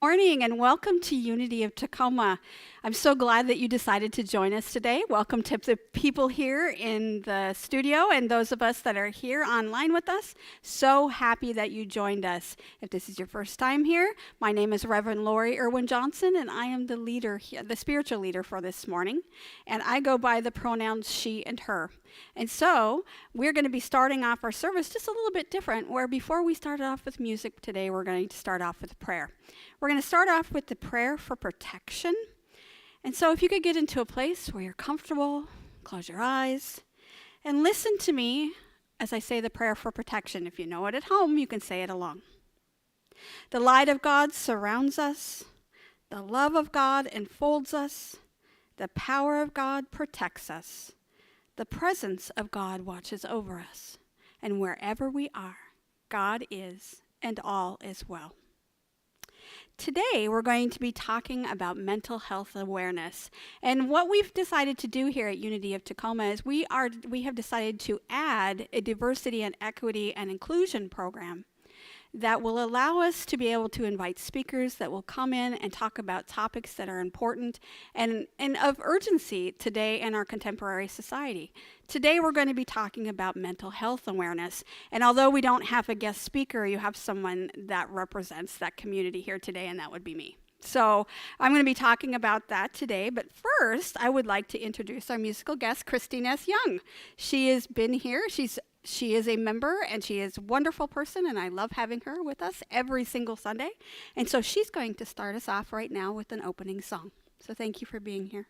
morning and welcome to Unity of Tacoma. I'm so glad that you decided to join us today. Welcome to the people here in the studio and those of us that are here online with us. So happy that you joined us. If this is your first time here, my name is Reverend Lori Irwin Johnson and I am the leader here, the spiritual leader for this morning. And I go by the pronouns she and her. And so we're going to be starting off our service just a little bit different, where before we start off with music today, we're going to start off with prayer. We're going to start off with the prayer for protection. And so if you could get into a place where you're comfortable, close your eyes, and listen to me as I say the prayer for protection. If you know it at home, you can say it along. The light of God surrounds us. The love of God enfolds us. The power of God protects us. The presence of God watches over us. And wherever we are, God is, and all is well. Today, we're going to be talking about mental health awareness. And what we've decided to do here at Unity of Tacoma is we have decided to add a diversity and equity and inclusion program that will allow us to be able to invite speakers that will come in and talk about topics that are important and of urgency today in our contemporary society. Today we're going to be talking about mental health awareness. And although we don't have a guest speaker, you have someone that represents that community here today, and that would be me. So I'm going to be talking about that today, but first I would like to introduce our musical guest, Christine S. Young. She has been here. She is a member, and she is a wonderful person, and I love having her with us every single Sunday. And so she's going to start us off right now with an opening song. So thank you for being here.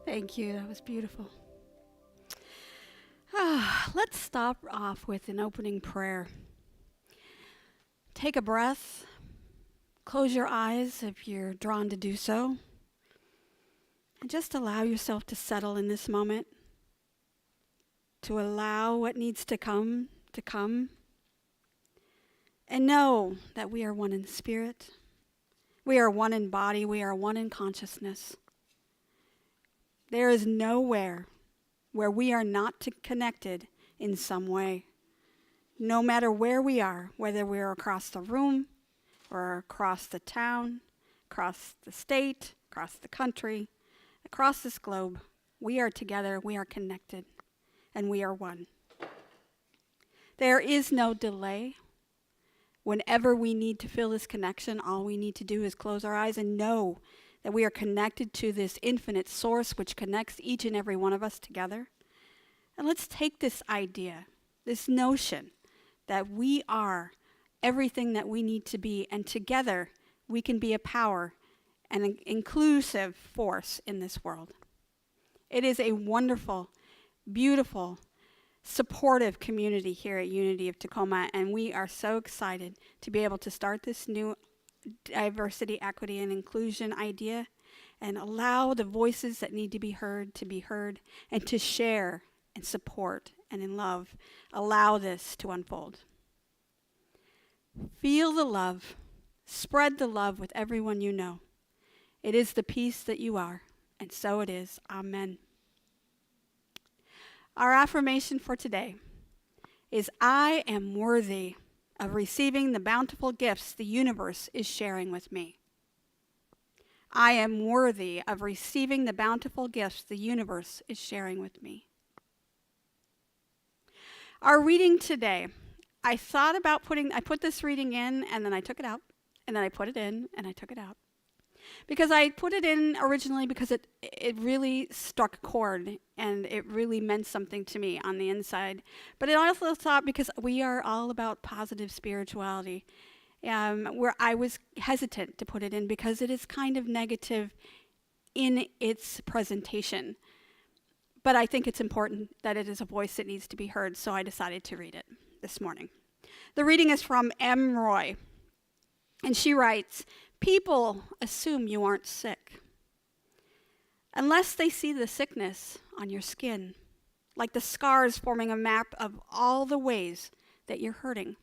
Thank you. That was beautiful. Let's start off with an opening prayer. Take a breath. Close your eyes if you're drawn to do so. And just allow yourself to settle in this moment. To allow what needs to come. and know that we are one in spirit. We are one in body. We are one in consciousness. There is nowhere where we are not connected in some way. No matter where we are, whether we're across the room or across the town, across the state, across the country, across this globe, we are together, we are connected, and we are one. There is no delay. Whenever we need to feel this connection, all we need to do is close our eyes and know that we are connected to this infinite source which connects each and every one of us together. And let's take this idea, this notion that we are everything that we need to be, and together we can be a power and an inclusive force in this world. It is a wonderful, beautiful, supportive community here at Unity of Tacoma, and we are so excited to be able to start this new diversity, equity, and inclusion idea and allow the voices that need to be heard, and to share and support and in love, allow this to unfold. Feel the love, spread the love with everyone you know. It is the peace that you are, and so it is. Amen. Our affirmation for today is, I am worthy of receiving the bountiful gifts the universe is sharing with me. I am worthy of receiving the bountiful gifts the universe is sharing with me. Our reading today, I thought about I put this reading in, and then I took it out, and then I put it in, and I took it out. Because I put it in originally because it really struck a chord, and it really meant something to me on the inside. But it also thought, because we are all about positive spirituality, where I was hesitant to put it in because it is kind of negative in its presentation. But I think it's important that it is a voice that needs to be heard, so I decided to read it this morning. The reading is from M. Roy, and she writes, people assume you aren't sick unless they see the sickness on your skin, like the scars forming a map of all the ways that you're hurting.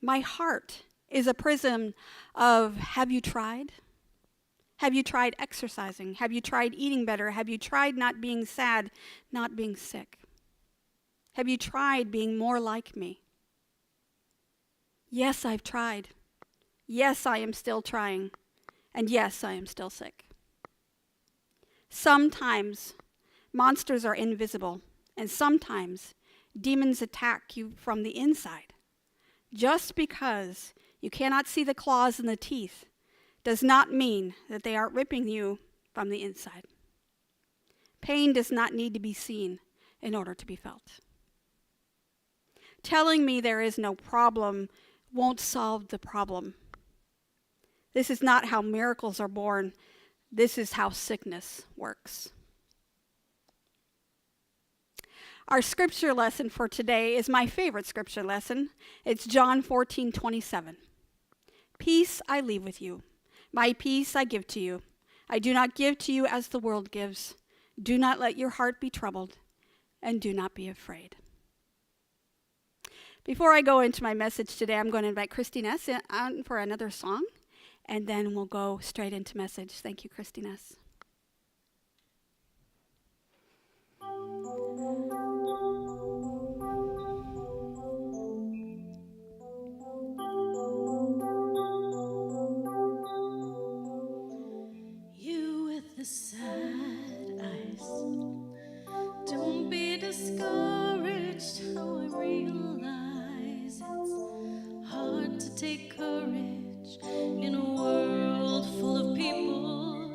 My heart is a prism of, have you tried? Have you tried exercising? Have you tried eating better? Have you tried not being sad, not being sick? Have you tried being more like me? Yes, I've tried. Yes, I am still trying. And yes, I am still sick. Sometimes monsters are invisible, and sometimes demons attack you from the inside. Just because you cannot see the claws and the teeth does not mean that they aren't ripping you from the inside. Pain does not need to be seen in order to be felt. Telling me there is no problem won't solve the problem. This is not how miracles are born. This is how sickness works. Our scripture lesson for today is my favorite scripture lesson. It's John 14:27. Peace I leave with you. My peace I give to you. I do not give to you as the world gives. Do not let your heart be troubled, and do not be afraid. Before I go into my message today, I'm going to invite Christy Ness on for another song, and then we'll go straight into message. Thank you, Christy Ness. You with the sad eyes, don't be discouraged. How I realize it's hard to take courage in a world full of people.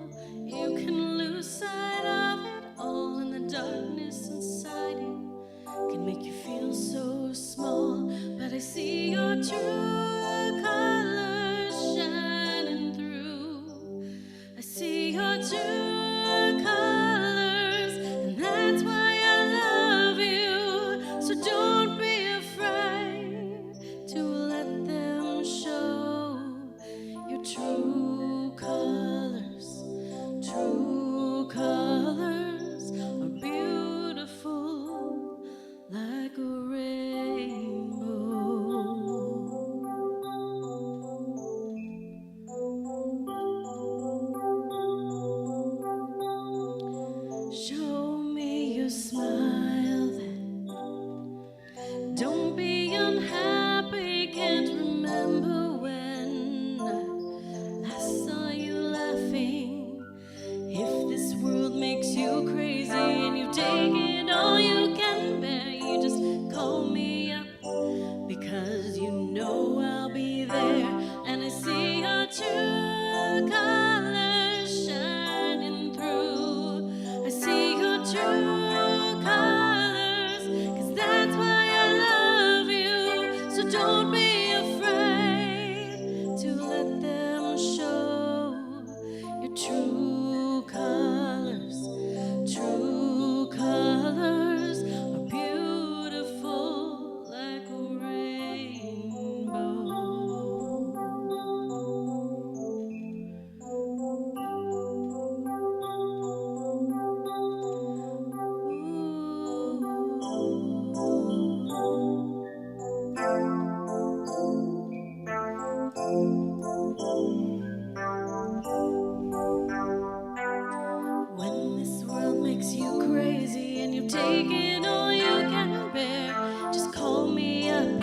You can lose sight of it all, and the darkness inside you can make you feel so small. But I see your true colors shining through. I see your true colors, and that's why I love you. So don't be afraid to let them show your true colors. True colors are beautiful like a rainbow. because you know I'll be there, and I see your true colors shining through. I see your true colors, 'cause that's why I love you. So don't be afraid to let them show your true colors. True colors are beautiful like a rainbow. When this world makes you crazy and you've taken all you can bear, just call me up,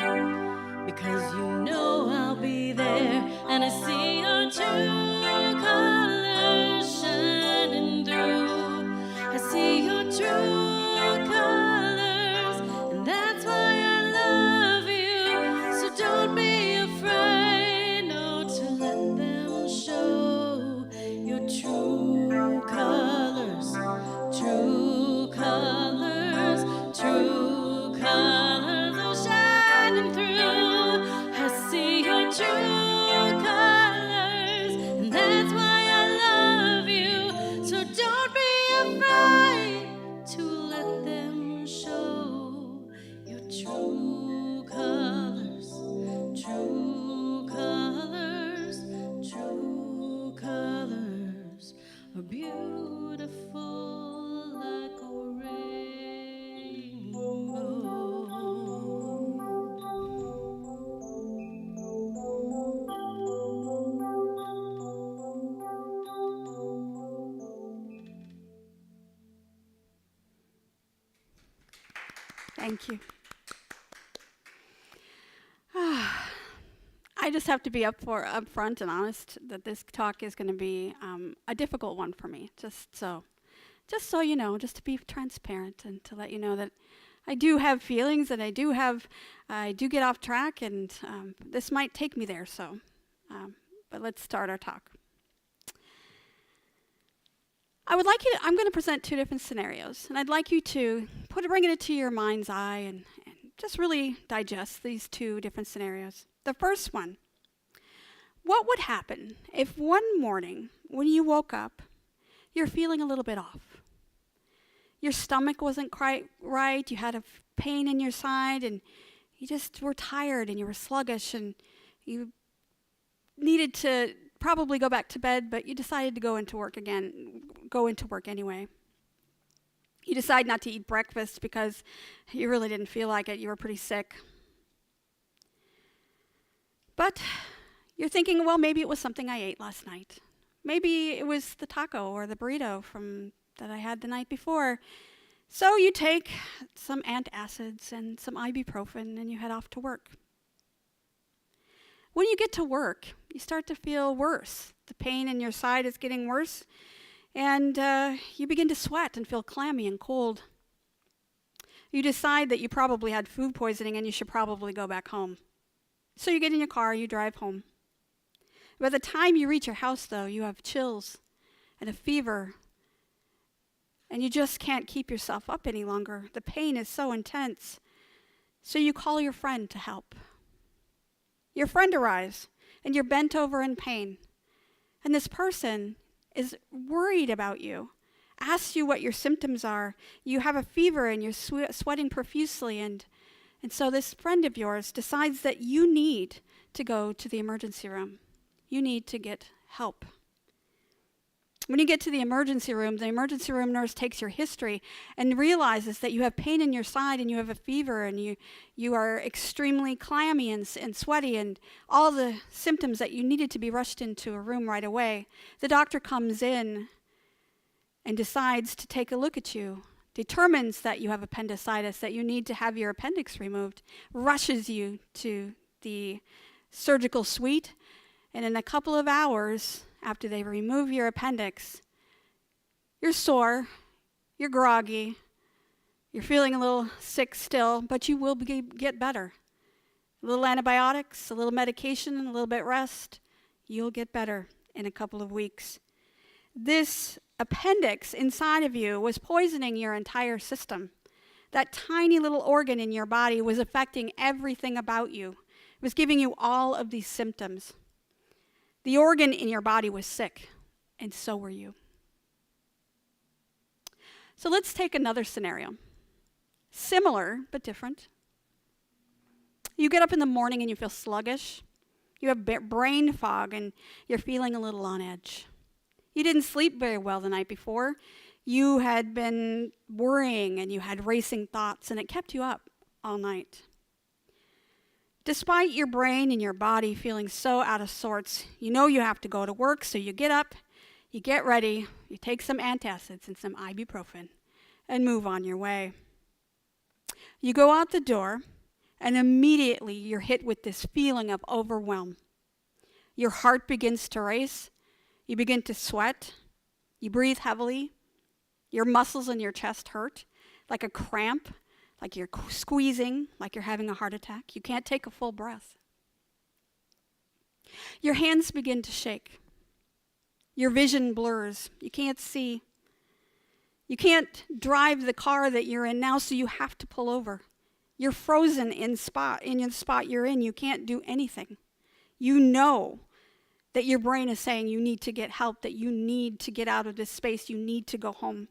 because you know I'll be there, and I see your true colors shining through. I see your true colors, and that's why I love you. So don't be afraid, no, to let them show your true colors. True colors, true colors are shining through. I see your true colors, and that's why I love you. So don't be afraid to let them show your true colors. True colors, true colors are beautiful like a Thank you. I just have to be upfront and honest that this talk is going to be a difficult one for me. Just so you know, just to be transparent and to let you know that I do have feelings and I do get off track, and this might take me there. So, but let's start our talk. I'm going to present two different scenarios, and I'd like you to bring it to your mind's eye and just really digest these two different scenarios. The first one: what would happen if one morning when you woke up, you're feeling a little bit off? Your stomach wasn't quite right, you had a pain in your side, and you just were tired and you were sluggish and you needed to probably go back to bed, but you decided to go into work anyway. You decide not to eat breakfast because you really didn't feel like it. You were pretty sick. But you're thinking, well, maybe it was something I ate last night. Maybe it was the taco or the burrito that I had the night before. So you take some antacids and some ibuprofen and you head off to work. When you get to work, you start to feel worse. The pain in your side is getting worse, and you begin to sweat and feel clammy and cold. You decide that you probably had food poisoning and you should probably go back home. So you get in your car, you drive home. By the time you reach your house, though, you have chills and a fever, and you just can't keep yourself up any longer. The pain is so intense. So you call your friend to help. Your friend arrives, and you're bent over in pain. And this person is worried about you, asks you what your symptoms are. You have a fever, and you're sweating profusely. And so this friend of yours decides that you need to go to the emergency room. You need to get help. When you get to the emergency room nurse takes your history and realizes that you have pain in your side and you have a fever and you are extremely clammy and sweaty and all the symptoms that you needed to be rushed into a room right away. The doctor comes in and decides to take a look at you, determines that you have appendicitis, that you need to have your appendix removed, rushes you to the surgical suite, and in a couple of hours, after they remove your appendix, you're sore, you're groggy, you're feeling a little sick still, but you will get better. A little antibiotics, a little medication, a little bit rest. You'll get better in a couple of weeks. This appendix inside of you was poisoning your entire system. That tiny little organ in your body was affecting everything about you. It was giving you all of these symptoms. The organ in your body was sick, and so were you. So let's take another scenario. Similar, but different. You get up in the morning and you feel sluggish. You have brain fog and you're feeling a little on edge. You didn't sleep very well the night before. You had been worrying and you had racing thoughts, and it kept you up all night. Despite your brain and your body feeling so out of sorts, you know you have to go to work, so you get up, you get ready, you take some antacids and some ibuprofen, and move on your way. You go out the door, and immediately you're hit with this feeling of overwhelm. Your heart begins to race, you begin to sweat, you breathe heavily, your muscles in your chest hurt, like a cramp, like you're squeezing, like you're having a heart attack. You can't take a full breath. Your hands begin to shake. Your vision blurs. You can't see. You can't drive the car that you're in now, so you have to pull over. You're frozen in the spot you're in. You can't do anything. You know that your brain is saying you need to get help, that you need to get out of this space, you need to go home.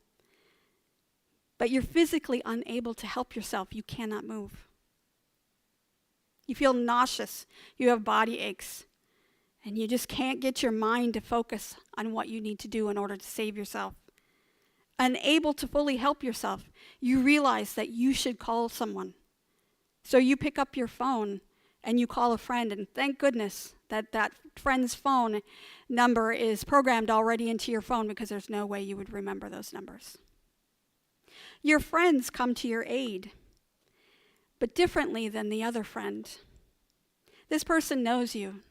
But you're physically unable to help yourself. You cannot move. You feel nauseous. You have body aches. And you just can't get your mind to focus on what you need to do in order to save yourself. Unable to fully help yourself, you realize that you should call someone. So you pick up your phone and you call a friend, and thank goodness that that friend's phone number is programmed already into your phone, because there's no way you would remember those numbers. Your friends come to your aid, but differently than the other friend. This person knows you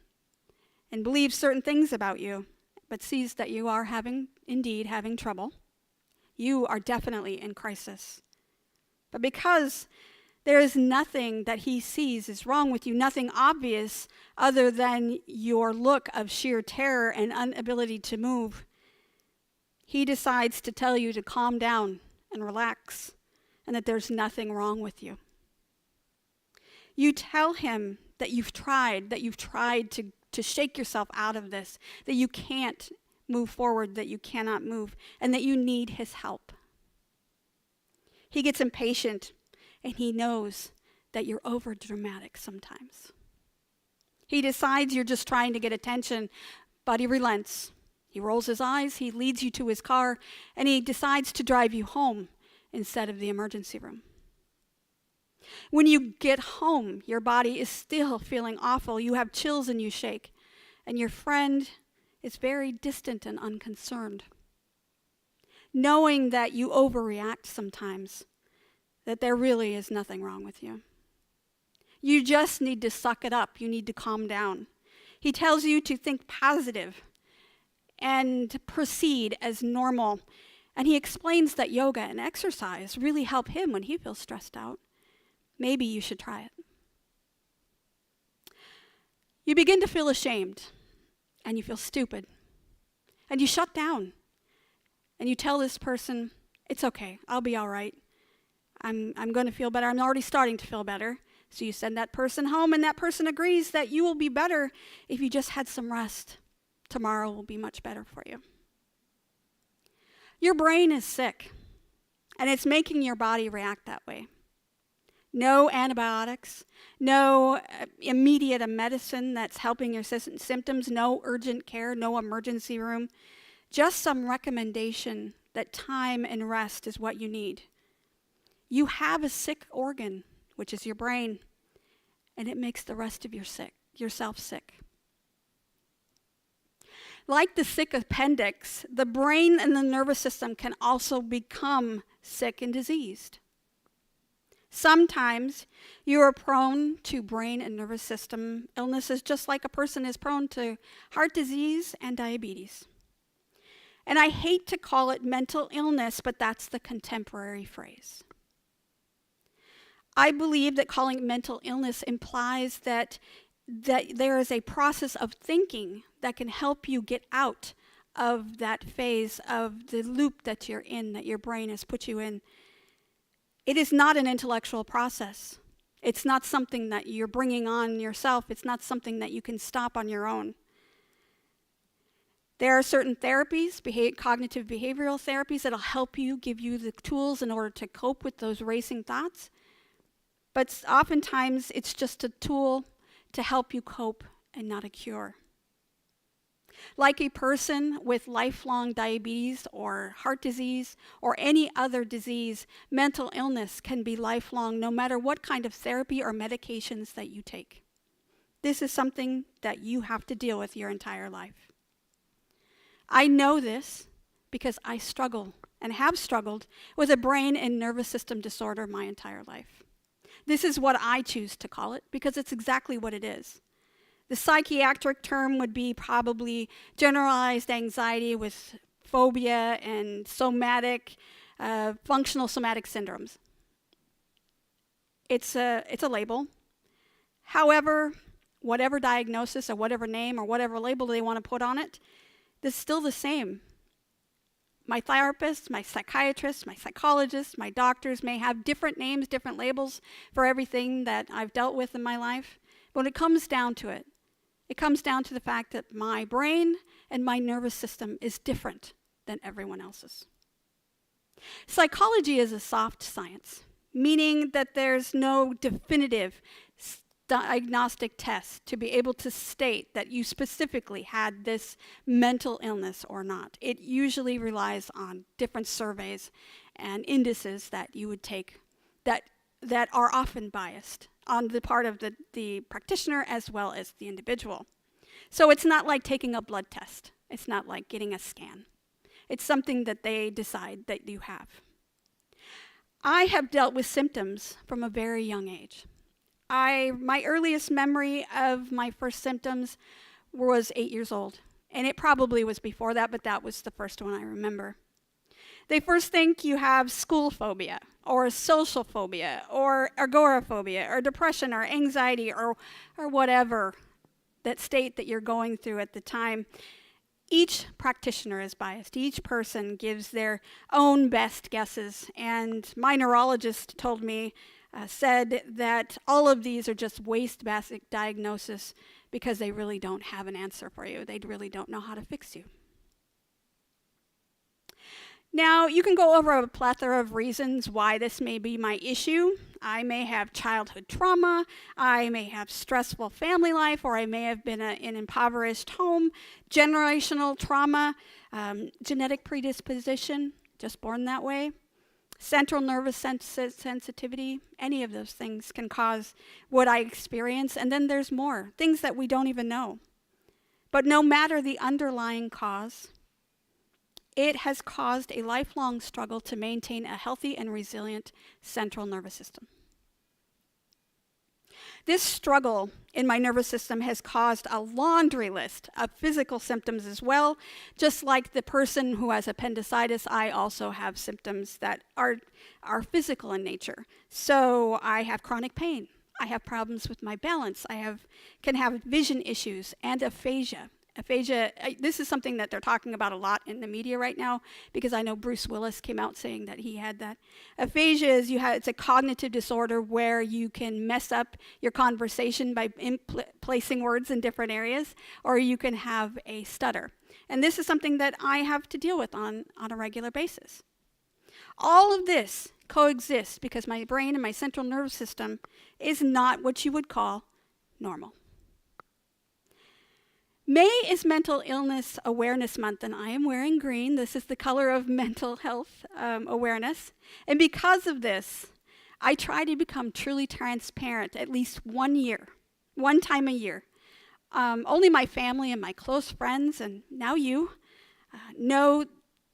and believes certain things about you, but sees that you are indeed having trouble. You are definitely in crisis. But because there is nothing that he sees is wrong with you, nothing obvious other than your look of sheer terror and inability to move, he decides to tell you to calm down and relax, and that there's nothing wrong with you. You tell him that you've tried to shake yourself out of this, that you can't move forward, that you cannot move, and that you need his help. He gets impatient, and he knows that you're over dramatic sometimes. He decides you're just trying to get attention, but he relents. He rolls his eyes, he leads you to his car, and he decides to drive you home instead of the emergency room. When you get home, your body is still feeling awful. You have chills and you shake, and your friend is very distant and unconcerned. Knowing that you overreact sometimes, that there really is nothing wrong with you. You just need to suck it up. You need to calm down. He tells you to think positive and to proceed as normal. And he explains that yoga and exercise really help him when he feels stressed out. Maybe you should try it. You begin to feel ashamed, and you feel stupid, and you shut down, and you tell this person, it's okay, I'll be all right. I'm going to feel better. I'm already starting to feel better. So you send that person home, and that person agrees that you will be better if you just had some rest. Tomorrow will be much better for you. Your brain is sick, and it's making your body react that way. No antibiotics, no immediate medicine that's helping your symptoms, no urgent care, no emergency room, just some recommendation that time and rest is what you need. You have a sick organ, which is your brain, and it makes the rest of yourself sick. Like the sick appendix, the brain and the nervous system can also become sick and diseased. Sometimes you are prone to brain and nervous system illnesses just like a person is prone to heart disease and diabetes. And I hate to call it mental illness, but that's the contemporary phrase. I believe that calling it mental illness implies that there is a process of thinking that can help you get out of that phase of the loop that you're in, that your brain has put you in. It is not an intellectual process. It's not something that you're bringing on yourself. It's not something that you can stop on your own. There are certain therapies, cognitive behavioral therapies, that'll help you, give you the tools in order to cope with those racing thoughts. But oftentimes, it's just a tool to help you cope and not a cure. Like a person with lifelong diabetes or heart disease or any other disease, mental illness can be lifelong no matter what kind of therapy or medications that you take. This is something that you have to deal with your entire life. I know this because I struggle and have struggled with a brain and nervous system disorder my entire life. This is what I choose to call it because it's exactly what it is. The psychiatric term would be probably generalized anxiety with phobia and functional somatic syndromes. It's a label. However, whatever diagnosis or whatever name or whatever label they want to put on it, it's still the same. My therapist, my psychiatrist, my psychologist, my doctors may have different names, different labels for everything that I've dealt with in my life. But when it comes down to it, it comes down to the fact that my brain and my nervous system is different than everyone else's. Psychology is a soft science, meaning that there's no definitive diagnostic test to be able to state that you specifically had this mental illness or not. It usually relies on different surveys and indices that you would take that are often biased on the part of the practitioner as well as the individual. So it's not like taking a blood test. It's not like getting a scan. It's something that they decide that you have. I have dealt with symptoms from a very young age. My earliest memory of my first symptoms was 8 years old. And it probably was before that, but that was the first one I remember. They first think you have school phobia, or social phobia, or agoraphobia, or depression, or anxiety, or whatever that state that you're going through at the time. Each practitioner is biased. Each person gives their own best guesses. And my neurologist told me, said that all of these are just wastebasket diagnosis because they really don't have an answer for you. They really don't know how to fix you. Now, you can go over a plethora of reasons why this may be my issue. I may have childhood trauma, I may have stressful family life, or I may have been in an impoverished home, generational trauma, genetic predisposition, just born that way, central nervous sensitivity. Any of those things can cause what I experience, and then there's more, things that we don't even know. But no matter the underlying cause, it has caused a lifelong struggle to maintain a healthy and resilient central nervous system. This struggle in my nervous system has caused a laundry list of physical symptoms as well. Just like the person who has appendicitis, I also have symptoms that are physical in nature. So I have chronic pain. I have problems with my balance. Can have vision issues and aphasia. Aphasia, this is something that they're talking about a lot in the media right now because I know Bruce Willis came out saying that he had that. Aphasia is it's a cognitive disorder where you can mess up your conversation by placing words in different areas, or you can have a stutter. And this is something that I have to deal with on a regular basis. All of this coexists because my brain and my central nervous system is not what you would call normal. May is Mental Illness Awareness Month, and I am wearing green. This is the color of mental health awareness. And because of this, I try to become truly transparent at least one time a year. Only my family and my close friends, and now you, know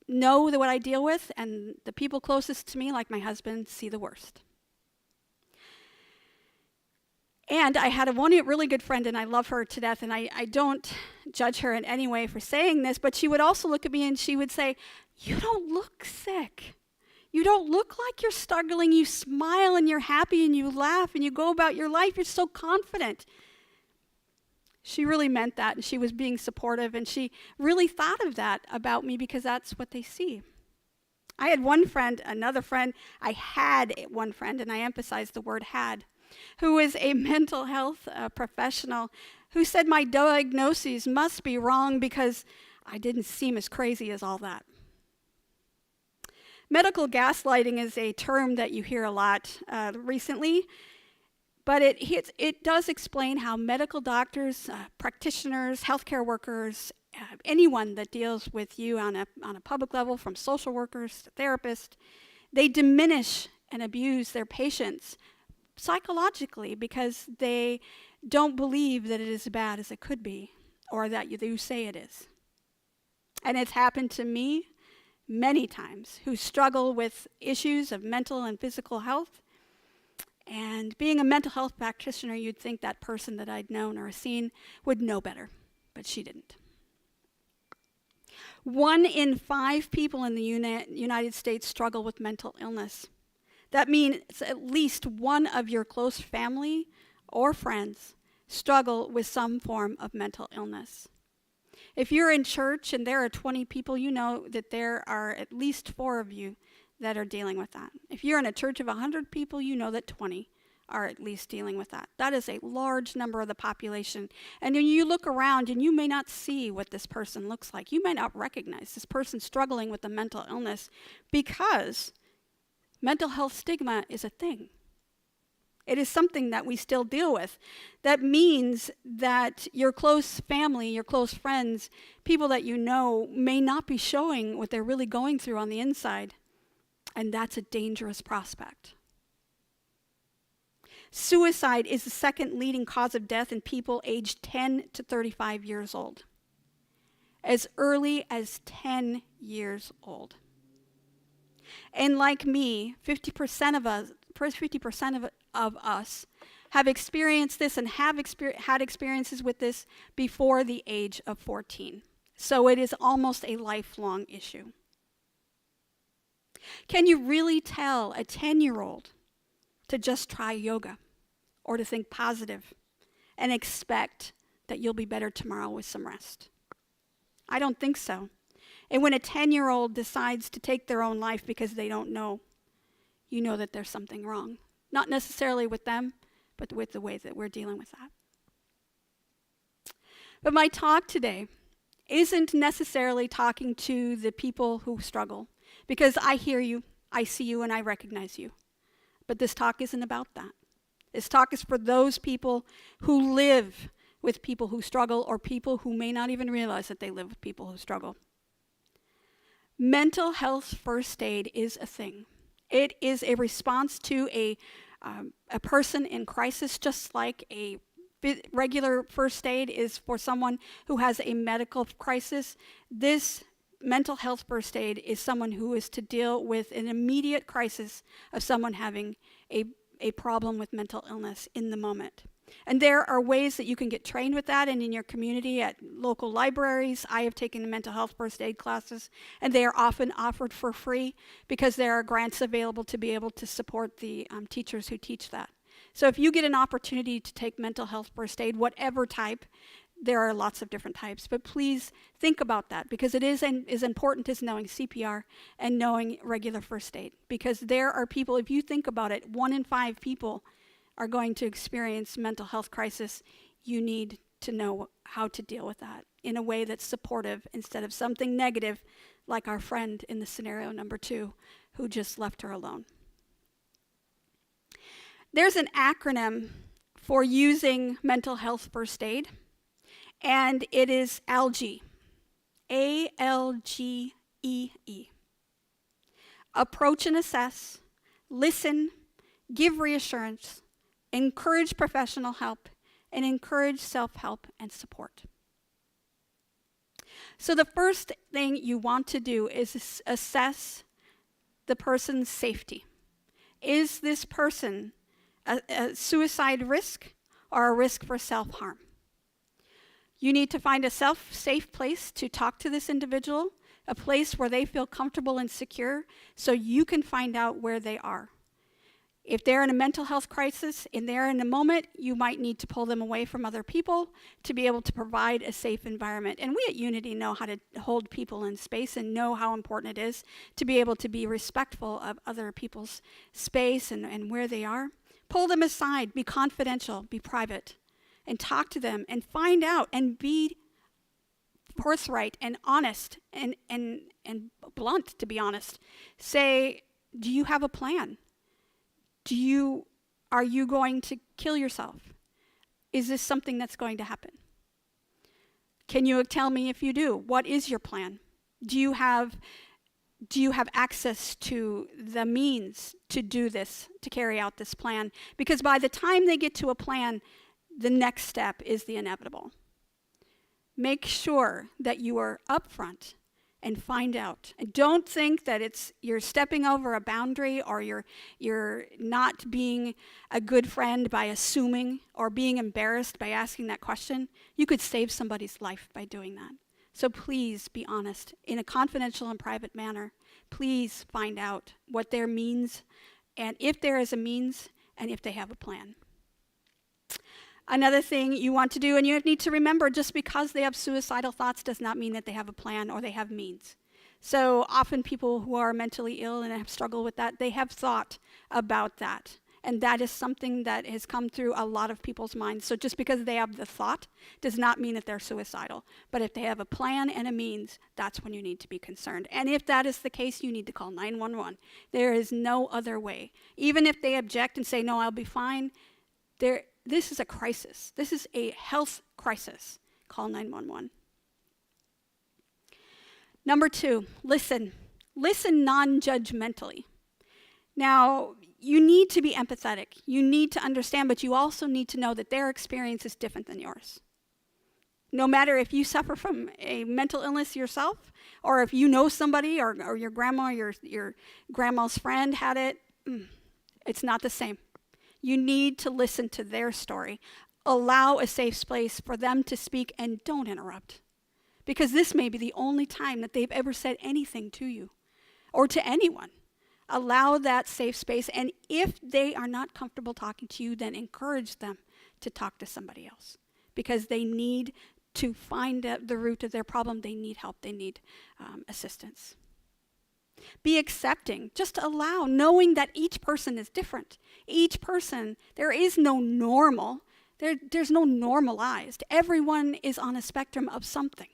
what I deal with, and the people closest to me, like my husband, see the worst. And I had one really good friend, and I love her to death, and I don't judge her in any way for saying this, but she would also look at me and she would say, "You don't look sick. You don't look like you're struggling. You smile and you're happy and you laugh and you go about your life. You're so confident. She really meant that, and she was being supportive, and she really thought of that about me because that's what they see. I had one friend, another friend, I had one friend, and I emphasize the word had, who was a mental health professional who said my diagnoses must be wrong because I didn't seem as crazy as all that. Medical gaslighting is a term that you hear a lot recently, but it does explain how medical doctors, practitioners, healthcare workers, anyone that deals with you on a public level, from social workers to therapists, they diminish and abuse their patients psychologically because they don't believe that it is as bad as it could be or that you say it is. And it's happened to me many times, who struggle with issues of mental and physical health. And being a mental health practitioner, you'd think that person that I'd known or seen would know better, but she didn't. 1 in 5 people in the United States struggle with mental illness. That means at least one of your close family or friends struggle with some form of mental illness. If you're in church and there are 20 people, you know that there are at least 4 of you that are dealing with that. If you're in a church of 100 people, you know that 20 are at least dealing with that. That is a large number of the population. And then you look around and you may not see what this person looks like. You may not recognize this person struggling with a mental illness because mental health stigma is a thing. It is something that we still deal with. That means that your close family, your close friends, people that you know may not be showing what they're really going through on the inside. And that's a dangerous prospect. Suicide is the second leading cause of death in people aged 10 to 35 years old. As early as 10 years old. And like me, 50% of us have experienced this and have had experiences with this before the age of 14. So it is almost a lifelong issue. Can you really tell a 10-year-old to just try yoga or to think positive and expect that you'll be better tomorrow with some rest? I don't think so. And when a 10-year-old decides to take their own life because they don't know, you know that there's something wrong. Not necessarily with them, but with the way that we're dealing with that. But my talk today isn't necessarily talking to the people who struggle, because I hear you, I see you, and I recognize you. But this talk isn't about that. This talk is for those people who live with people who struggle, or people who may not even realize that they live with people who struggle. Mental health first aid is a thing. It is a response to a person in crisis, just like a regular first aid is for someone who has a medical crisis. This mental health first aid is someone who is to deal with an immediate crisis of someone having a problem with mental illness in the moment. And there are ways that you can get trained with that, and in your community at local libraries. I have taken mental health first aid classes, and they are often offered for free because there are grants available to be able to support the teachers who teach that. So if you get an opportunity to take mental health first aid, whatever type, there are lots of different types, but please think about that, because it is as important as knowing CPR and knowing regular first aid. Because there are people, if you think about it, 1 in 5 people are going to experience mental health crisis. You need to know how to deal with that in a way that's supportive instead of something negative, like our friend in the scenario number 2 who just left her alone. There's an acronym for using mental health first aid, and it is ALGEE. ALGEE. Approach and assess, listen, give reassurance, encourage professional help, and encourage self-help and support. So the first thing you want to do is assess the person's safety. Is this person a suicide risk or a risk for self-harm? You need to find a safe place to talk to this individual, a place where they feel comfortable and secure so you can find out where they are. If they're in a mental health crisis and they're in a moment, you might need to pull them away from other people to be able to provide a safe environment. And we at Unity know how to hold people in space and know how important it is to be able to be respectful of other people's space and where they are. Pull them aside, be confidential, be private, and talk to them and find out and be forthright and honest and blunt, to be honest. Say, do you have a plan? Are you going to kill yourself? Is this something that's going to happen? Can you tell me if you do? What is your plan? Do you have access to the means to do this, to carry out this plan? Because by the time they get to a plan, the next step is the inevitable. Make sure that you are upfront and find out. And don't think that you're stepping over a boundary or you're not being a good friend by assuming or being embarrassed by asking that question. You could save somebody's life by doing that. So please be honest in a confidential and private manner. Please find out what their means and if there is a means and if they have a plan. Another thing you want to do, and you need to remember, just because they have suicidal thoughts does not mean that they have a plan or they have means. So often people who are mentally ill and have struggled with that, they have thought about that. And that is something that has come through a lot of people's minds. So just because they have the thought does not mean that they're suicidal. But if they have a plan and a means, that's when you need to be concerned. And if that is the case, you need to call 911. There is no other way. Even if they object and say, no, I'll be fine, this is a crisis. This is a health crisis. Call 911. Number 2, listen. Listen non-judgmentally. Now, you need to be empathetic. You need to understand, but you also need to know that their experience is different than yours. No matter if you suffer from a mental illness yourself, or if you know somebody, or your grandma, your grandma's friend had it, it's not the same. You need to listen to their story. Allow a safe space for them to speak and don't interrupt. Because this may be the only time that they've ever said anything to you or to anyone. Allow that safe space. And if they are not comfortable talking to you, then encourage them to talk to somebody else. Because they need to find the root of their problem. They need help. They need assistance. Be accepting. Just allow, knowing that each person is different. Each person, there is no normal. There's no normalized. Everyone is on a spectrum of something.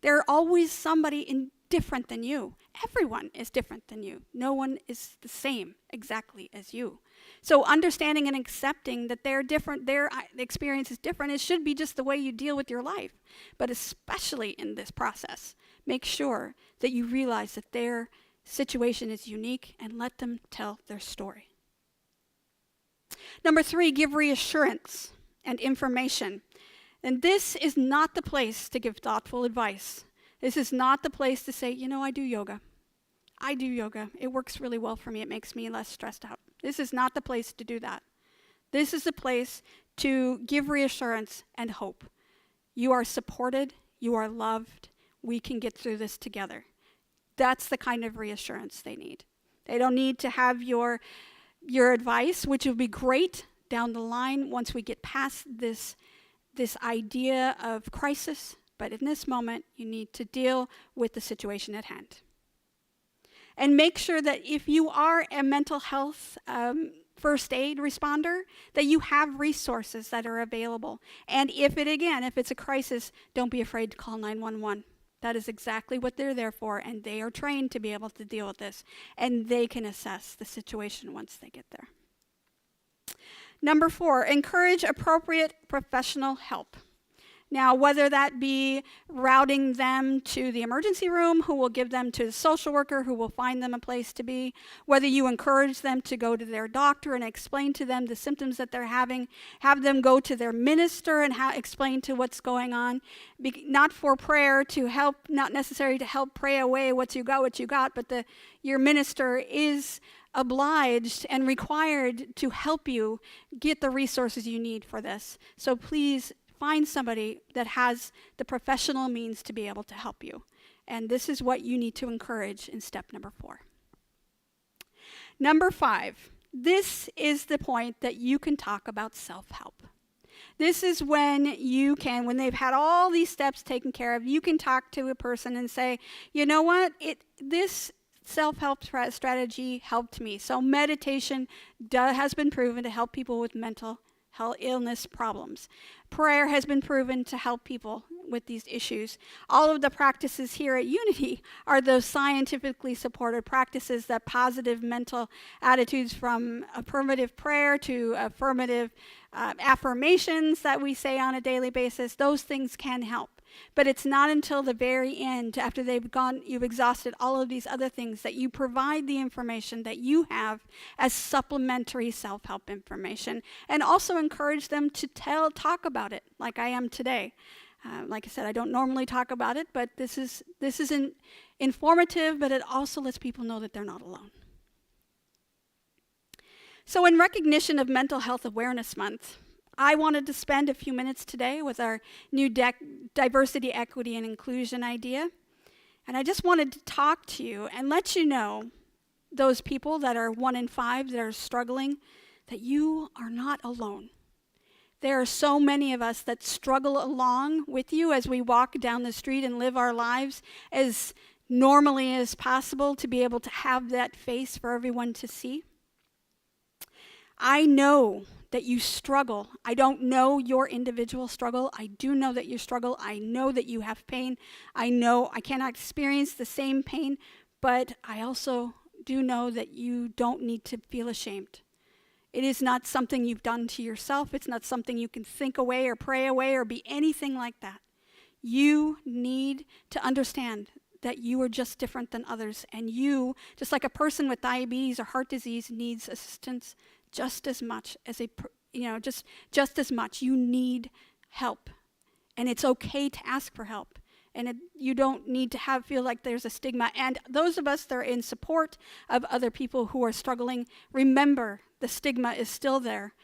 There's always somebody different than you. Everyone is different than you. No one is the same exactly as you. So understanding and accepting that they're different, their experience is different, it should be just the way you deal with your life. But especially in this process, make sure that you realize that their situation is unique and let them tell their story. Number 3, give reassurance and information. And this is not the place to give thoughtful advice. This is not the place to say, I do yoga. I do yoga. It works really well for me. It makes me less stressed out. This is not the place to do that. This is the place to give reassurance and hope. You are supported. You are loved. We can get through this together. That's the kind of reassurance they need. They don't need to have your advice, which would be great down the line once we get past this idea of crisis. But in this moment, you need to deal with the situation at hand. And make sure that if you are a mental health first aid responder, that you have resources that are available. And if it's a crisis, don't be afraid to call 911. That is exactly what they're there for, and they are trained to be able to deal with this, and they can assess the situation once they get there. Number 4, encourage appropriate professional help. Now, whether that be routing them to the emergency room, who will give them to the social worker, who will find them a place to be, whether you encourage them to go to their doctor and explain to them the symptoms that they're having, have them go to their minister and explain to what's going on, not for prayer to help, not necessarily to help pray away what you got, but your minister is obliged and required to help you get the resources you need for this. So please find somebody that has the professional means to be able to help you And this is what you need to encourage in step number 4. Number 5, this is the point that you can talk about self-help. This is when when they've had all these steps taken care of, you can talk to a person and say, you know what, this self-help strategy helped me. So meditation has been proven to help people with mental health illness problems. Prayer has been proven to help people with these issues. All of the practices here at Unity are those scientifically supported practices, that positive mental attitudes, from affirmative prayer to affirmative affirmations that we say on a daily basis. Those things can help. But it's not until the very end, after you've exhausted all of these other things, that you provide the information that you have as supplementary self-help information, and also encourage them to talk about it like I am today. Like I said, I don't normally talk about it, but this is informative, but it also lets people know that they're not alone. So in recognition of Mental Health Awareness Month, I wanted to spend a few minutes today with our new diversity, equity, and inclusion idea. And I just wanted to talk to you and let you know, those people that are 1 in 5 that are struggling, that you are not alone. There are so many of us that struggle along with you as we walk down the street and live our lives as normally as possible, to be able to have that face for everyone to see. I know that you struggle. I don't know your individual struggle. I do know that you struggle. I know that you have pain. I know I cannot experience the same pain, but I also do know that you don't need to feel ashamed. It is not something you've done to yourself. It's not something you can think away or pray away or be anything like that. You need to understand that you are just different than others, and you, just like a person with diabetes or heart disease, needs assistance just as much as just as much. You need help, and it's okay to ask for help, and you don't need to feel like there's a stigma. And those of us that are in support of other people who are struggling, remember the stigma is still there,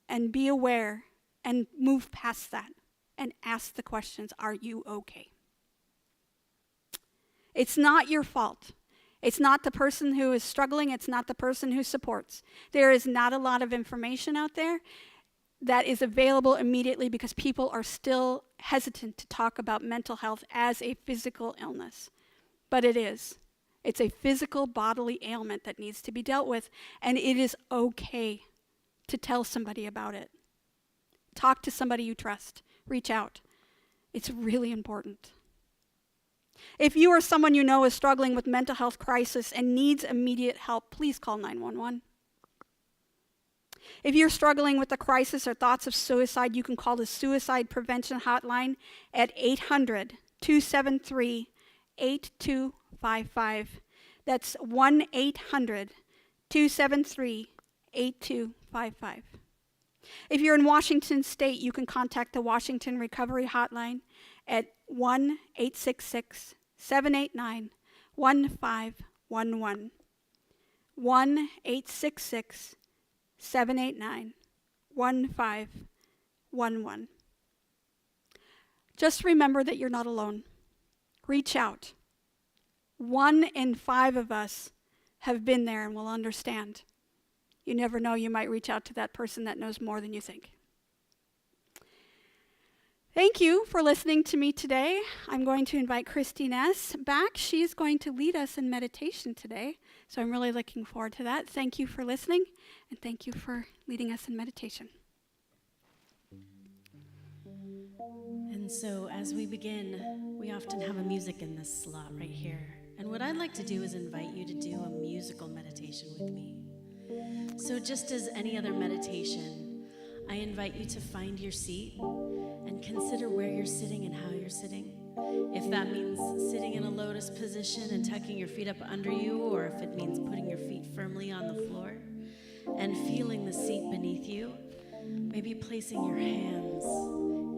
and be aware and move past that and ask the questions, are you okay? It's not your fault. It's not the person who is struggling. It's not the person who supports. There is not a lot of information out there that is available immediately, because people are still hesitant to talk about mental health as a physical illness. But it is. It's a physical bodily ailment that needs to be dealt with, and it is okay to tell somebody about it. Talk to somebody you trust. Reach out. It's really important. If you or someone you know is struggling with mental health crisis and needs immediate help, please call 911. If you're struggling with a crisis or thoughts of suicide, you can call the Suicide Prevention Hotline at 800-273-8255. That's 1-800-273-8255. If you're in Washington State, you can contact the Washington Recovery Hotline at 1-866-789-1511. 1-866-789-1511. Just remember that you're not alone. Reach out. 1 in 5 of us have been there and will understand. You never know, you might reach out to that person that knows more than you think. Thank you for listening to me today. I'm going to invite Christine S. back. She's going to lead us in meditation today, so I'm really looking forward to that. Thank you for listening, and thank you for leading us in meditation. And so as we begin, we often have a music in this slot right here. And what I'd like to do is invite you to do a musical meditation with me. So just as any other meditation, I invite you to find your seat and consider where you're sitting and how you're sitting. If that means sitting in a lotus position and tucking your feet up under you, or if it means putting your feet firmly on the floor and feeling the seat beneath you, maybe placing your hands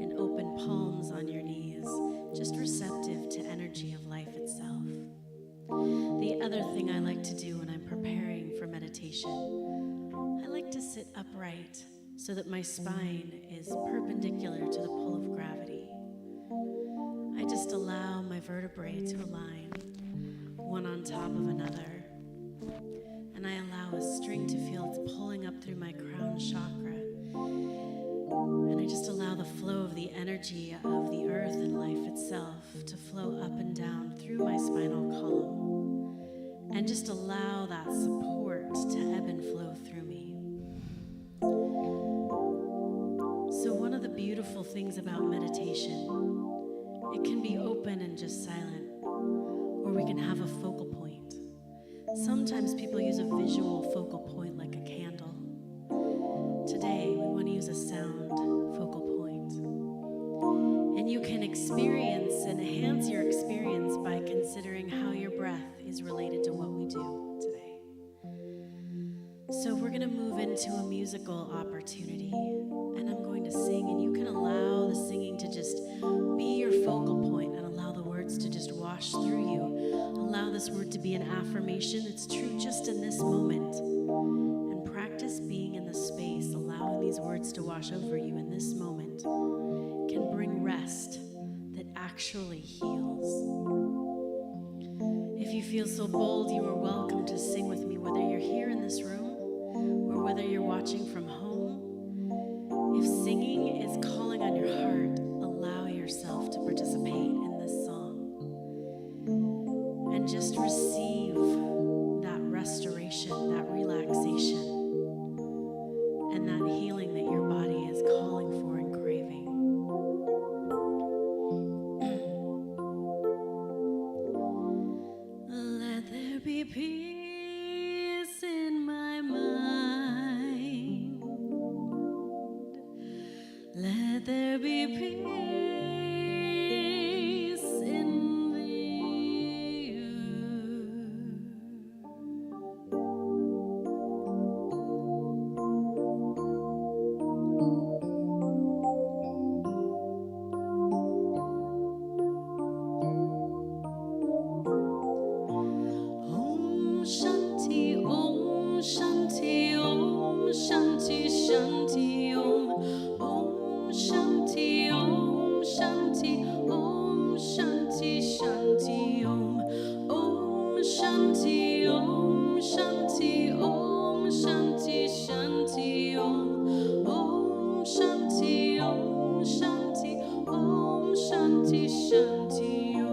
in open palms on your knees, just receptive to energy of life itself. The other thing I like to do when I'm preparing for meditation, I like to sit upright so that my spine is perpendicular to the pull of gravity. I just allow my vertebrae to align, one on top of another. And I allow a string to feel it's pulling up through my crown chakra. And I just allow the flow of the energy of the earth and life itself to flow up and down through my spinal column. And just allow that support to ebb and flow through me. So one of the beautiful things about meditation, it can be open and just silent, or we can have a focal point. Sometimes people use a visual focal point like a candle. Today, we want to use a sound focal point. And you can experience and enhance your experience by considering how your breath is related to what we do today. So we're going to move into a musical opportunity, and I'm going to sing, and you can allow the singing to just be your focal point and allow the words to just wash through you. Allow this word to be an affirmation that's true just in this moment. And practice being in the space, allowing these words to wash over you in this moment can bring rest that actually heals. If you feel so bold, you are welcome to sing with me, whether you're here in this room or whether you're watching from home. If singing is calling on your heart, allow yourself to participate in this song and just receive that restoration, that relaxation, and that healing that your body is calling for and craving. Let there be peace in my mind. Let there be peace in you. Om Shanti, Om Shanti, Om Shanti, Shanti, Om. Om Shanti, Om Shanti, Om Shanti, Shanti, Om. Om Shanti, Om Shanti, Om Shanti, Shanti, Om. Om Shanti, Om Shanti, Om Shanti, Shanti, Om.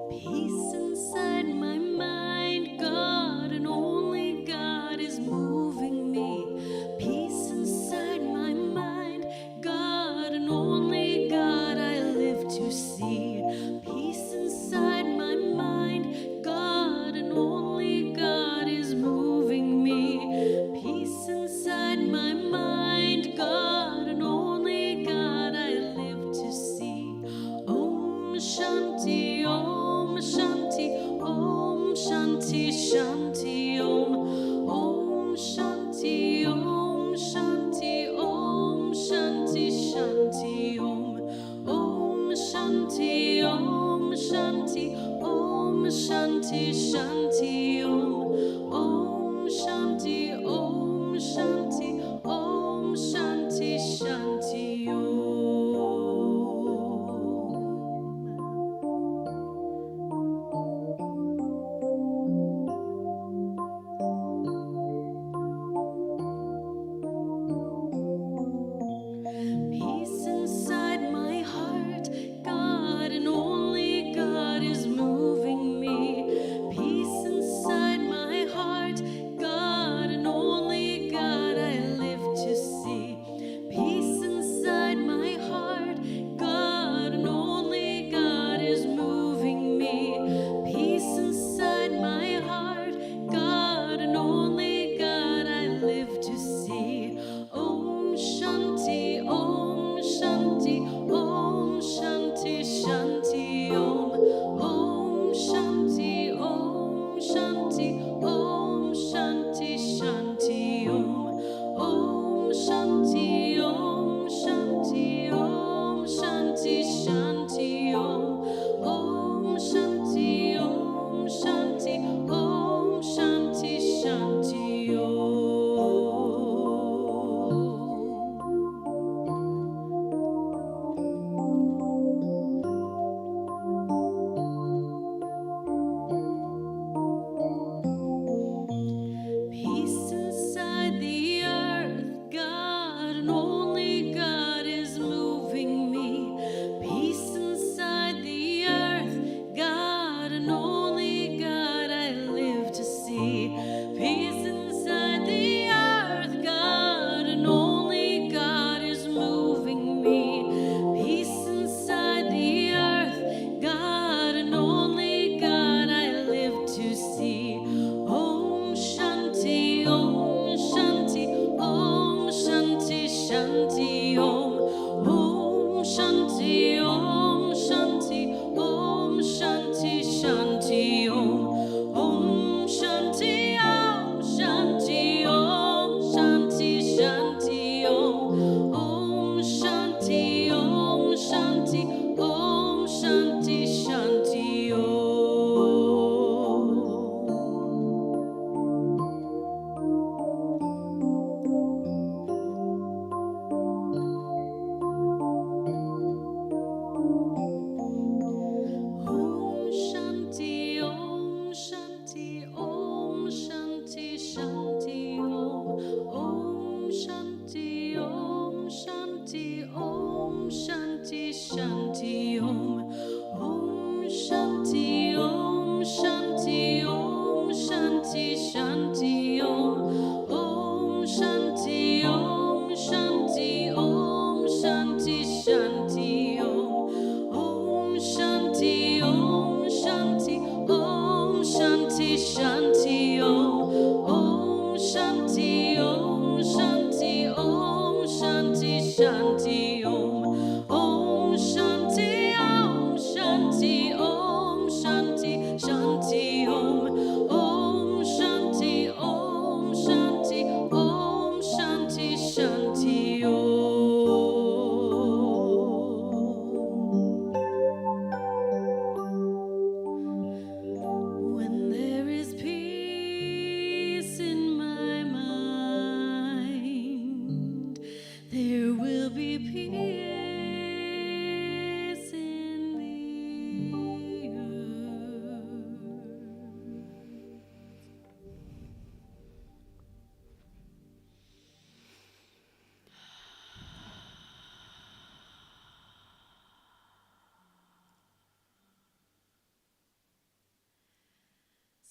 Peace inside my mind, God, and only God is moving me. Peace inside my mind, God, and only God I live to see. Peace inside my mind, God, and only God is moving me. Peace inside my mind, God, and only God I live to see. Om Shanti, Om Shanti, Om Shanti, Shanti, Om. Om Shanti, Om Shanti, Om Shanti, Shanti, Om. Om Shanti, Om Shanti, Om Shanti, Shanti, Om. Om Shanti, Om Shanti, Om Shanti, Shanti, Om. Peace inside my heart, God, and only God is moving me. Peace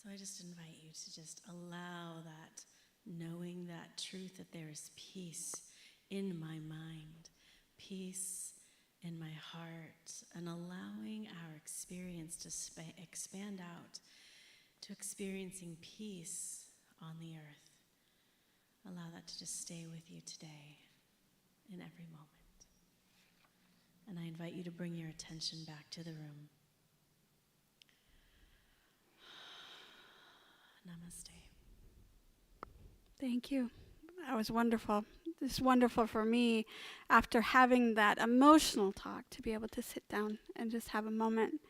So I just invite you to just allow that, knowing that truth, that there is peace in my mind, peace in my heart, and allowing our experience to expand out to experiencing peace on the earth. Allow that to just stay with you today in every moment. And I invite you to bring your attention back to the room. Namaste. Thank you. That was wonderful. It's wonderful for me after having that emotional talk to be able to sit down and just have a moment.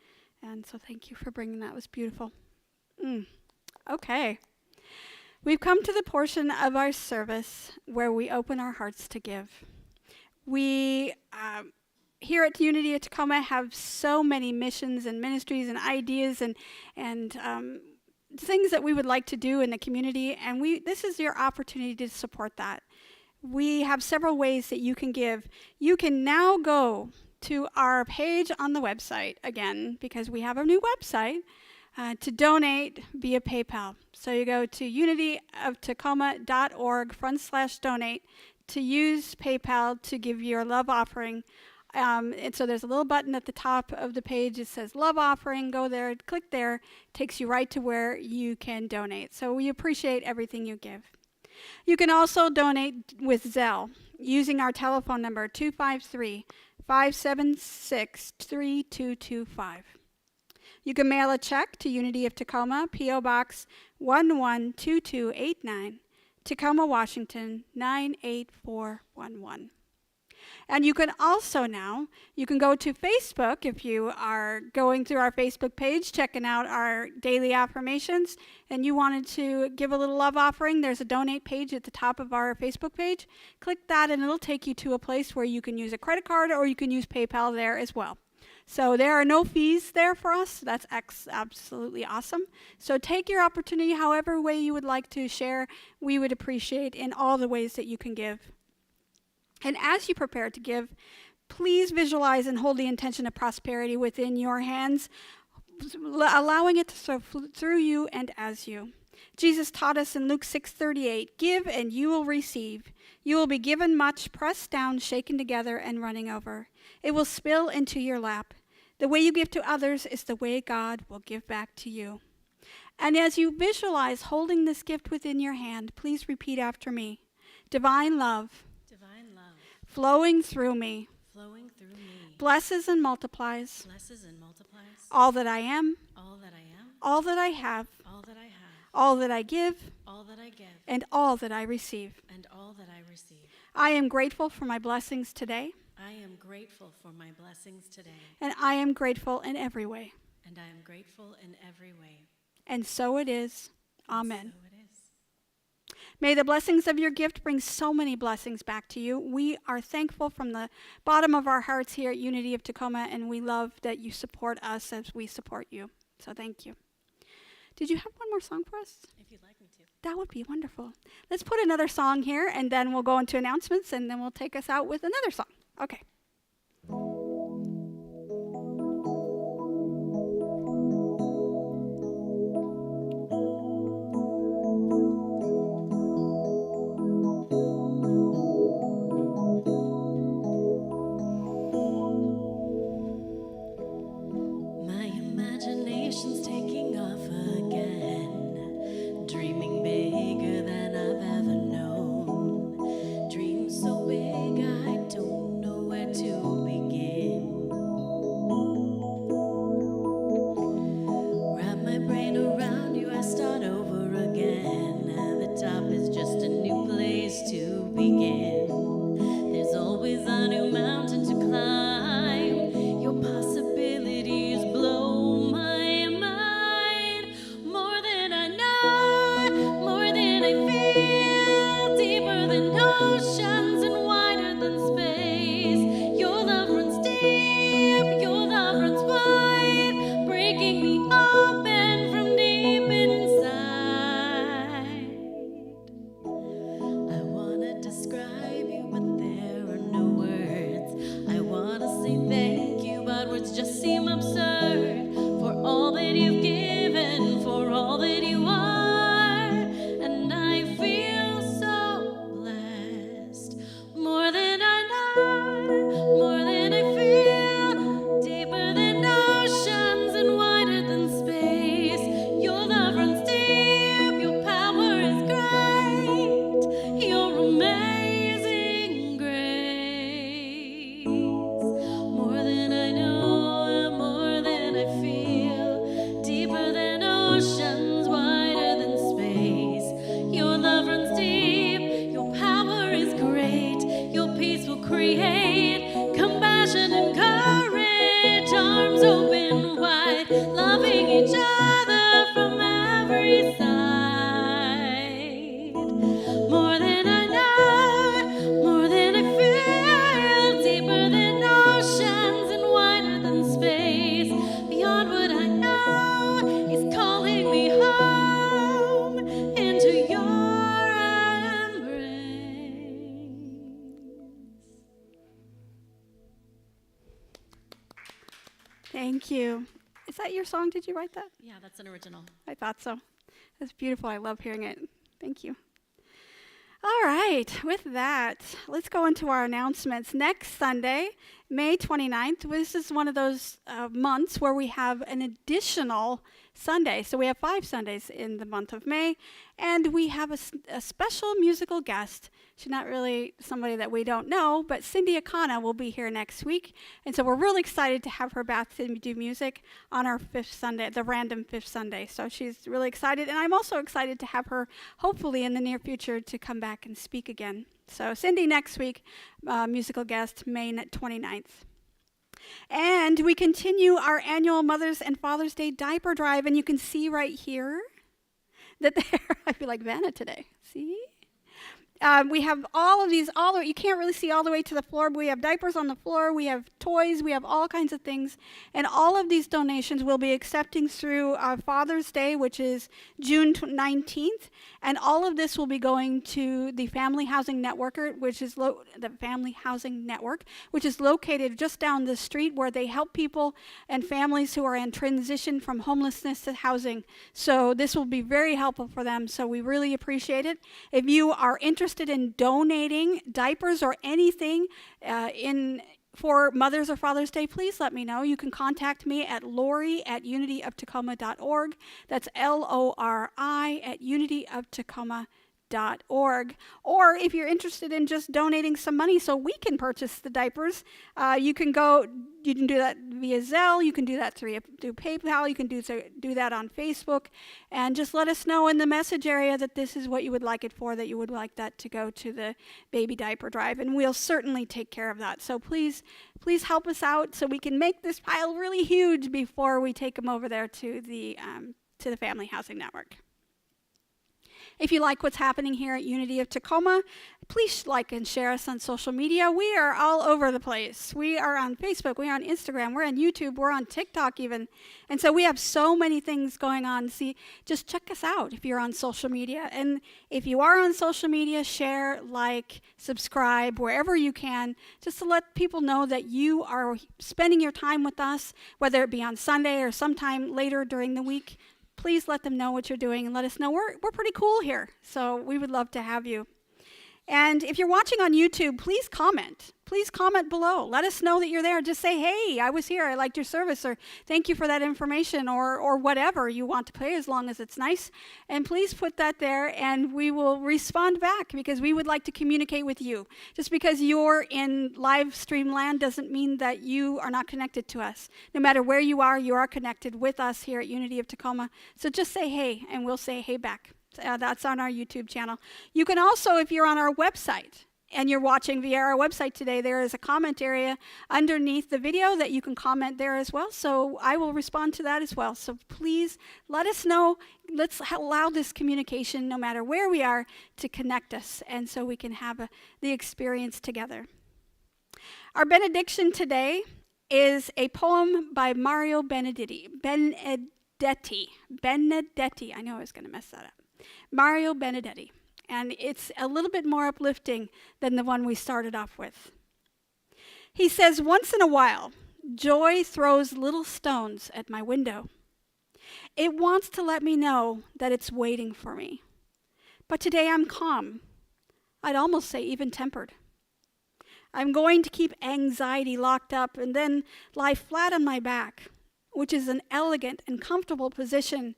And so thank you for bringing that. It was beautiful. Okay. We've come to the portion of our service where we open our hearts to give. We here at Unity at Tacoma have so many missions and ministries and ideas and things that we would like to do in the community, and this is your opportunity to support that. We have several ways that you can give. You can now go to our page on the website again, because we have a new website, to donate via PayPal. So you go to unityoftacoma.org/donate to use PayPal to give your love offering. And so there's a little button at the top of the page. It says love offering. Go there, click there. Takes you right to where you can donate. So we appreciate everything you give. You can also donate with Zelle using our telephone number 253-576-3225. You can mail a check to Unity of Tacoma, P.O. Box 112289, Tacoma, Washington 98411. And you can also you can go to Facebook if you are going through our Facebook page, checking out our daily affirmations, and you wanted to give a little love offering. There's a donate page at the top of our Facebook page. Click that and it'll take you to a place where you can use a credit card or you can use PayPal there as well. So there are no fees there for us. That's absolutely awesome. So take your opportunity however way you would like to share. We would appreciate in all the ways that you can give. And as you prepare to give, please visualize and hold the intention of prosperity within your hands, allowing it to serve through you and as you. Jesus taught us in Luke 6:38, give and you will receive. You will be given much, pressed down, shaken together, and running over. It will spill into your lap. The way you give to others is the way God will give back to you. And as you visualize holding this gift within your hand, please repeat after me. Divine love, flowing through me, blesses and multiplies, all that I am, all that I have, all that I give, and all that I receive. I am grateful for my blessings today. And I am grateful in every way. And so it is. Amen. May the blessings of your gift bring so many blessings back to you. We are thankful from the bottom of our hearts here at Unity of Tacoma, and we love that you support us as we support you. So thank you. Did you have one more song for us? If you'd like me to. That would be wonderful. Let's put another song here, and then we'll go into announcements, and then we'll take us out with another song. Okay. Dreams so big I don't know where to oceans wider than space. Your love runs deep, your power is great. Your peace will create compassion and courage. Arms open wide, loving each other from every side. More than I know, more than I feel, deeper than oceans and wider than space. Beyond what I know is calling me home into your embrace. Thank you. Is that your song? Did you write that? Yeah, that's an original. I thought so. That's beautiful. I love hearing it. Thank you. All right, with that, let's go into our announcements. Next Sunday, May 29th, this is one of those months where we have an additional Sunday. So we have 5 Sundays in the month of May, and we have a special musical guest. She's not really somebody that we don't know, but Cindy Akana will be here next week. And so we're really excited to have her back to do music on our 5th Sunday, the random 5th Sunday. So she's really excited, and I'm also excited to have her, hopefully in the near future, to come back and speak again. So Cindy next week, musical guest, May 29th. And we continue our annual Mother's and Father's Day diaper drive, and you can see right here that I feel like Vanna today. See? We have all of these, you can't really see all the way to the floor, but we have diapers on the floor, we have toys, we have all kinds of things, and all of these donations we'll be accepting through Father's Day, which is June 19th, and all of this will be going to the Family Housing Network, which is located just down the street, where they help people and families who are in transition from homelessness to housing. So this will be very helpful for them, so we really appreciate it. If you are interested in donating diapers or anything for Mother's or Father's Day, please let me know. You can contact me at lori@unityofTacoma.org. That's LORI@unityofTacoma.org. Or if you're interested in just donating some money so we can purchase the diapers, you can do that via Zelle, you can do that through PayPal, you can do that on Facebook, and just let us know in the message area that this is what you would like it for, that you would like that to go to the baby diaper drive, and we'll certainly take care of that. So please help us out so we can make this pile really huge before we take them over there to the Family Housing Network. If you like what's happening here at Unity of Tacoma, please like and share us on social media. We are all over the place. We are on Facebook, we're on Instagram, we're on YouTube, we're on TikTok even. And so we have so many things going on. See, just check us out if you're on social media. And if you are on social media, share, like, subscribe, wherever you can, just to let people know that you are spending your time with us, whether it be on Sunday or sometime later during the week. Please let them know what you're doing and let us know. We're pretty cool here, so we would love to have you. And if you're watching on YouTube, please comment. Please comment below. Let us know that you're there. Just say, hey, I was here. I liked your service, or thank you for that information, or whatever you want to play, as long as it's nice. And please put that there, and we will respond back, because we would like to communicate with you. Just because you're in live stream land doesn't mean that you are not connected to us. No matter where you are connected with us here at Unity of Tacoma. So just say hey, and we'll say hey back. That's on our YouTube channel. You can also, if you're on our website and you're watching via our website today, there is a comment area underneath the video that you can comment there as well. So I will respond to that as well. So please let us know. Let's allow this communication, no matter where we are, to connect us, and so we can have the experience together. Our benediction today is a poem by Mario Benedetti. Benedetti. I know I was going to mess that up. Mario Benedetti. And it's a little bit more uplifting than the one we started off with. He says, once in a while, joy throws little stones at my window. It wants to let me know that it's waiting for me. But today I'm calm. I'd almost say even tempered. I'm going to keep anxiety locked up and then lie flat on my back, which is an elegant and comfortable position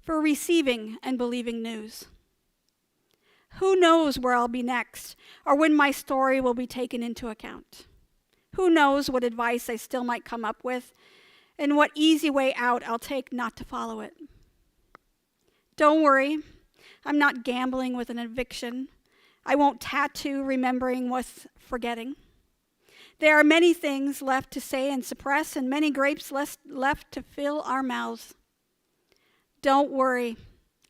for receiving and believing news. Who knows where I'll be next, or when my story will be taken into account? Who knows what advice I still might come up with, and what easy way out I'll take not to follow it? Don't worry, I'm not gambling with an eviction. I won't tattoo remembering with forgetting. There are many things left to say and suppress, and many grapes left to fill our mouths. Don't worry,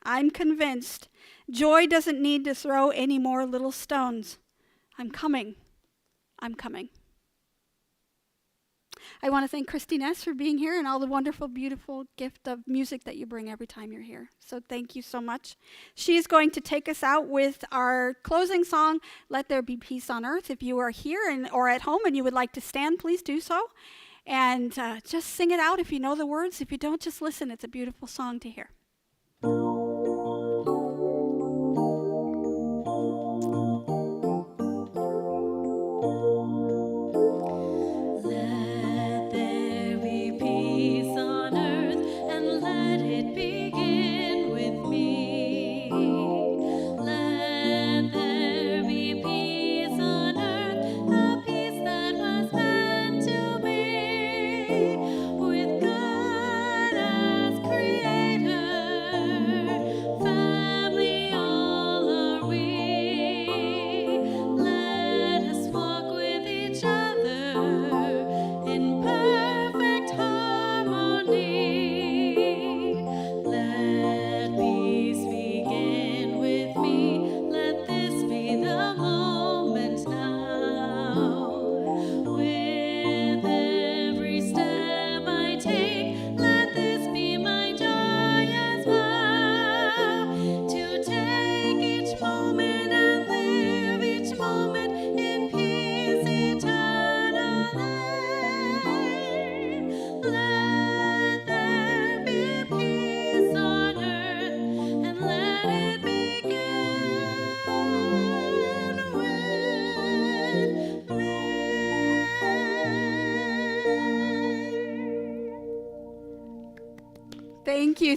I'm convinced joy doesn't need to throw any more little stones. I'm coming. I'm coming. I want to thank Christine S. for being here and all the wonderful, beautiful gift of music that you bring every time you're here. So thank you so much. She's going to take us out with our closing song, Let There Be Peace on Earth. If you are here or at home and you would like to stand, please do so. And just sing it out if you know the words. If you don't, just listen. It's a beautiful song to hear.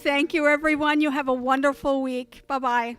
Thank you, everyone. You have a wonderful week. Bye-bye.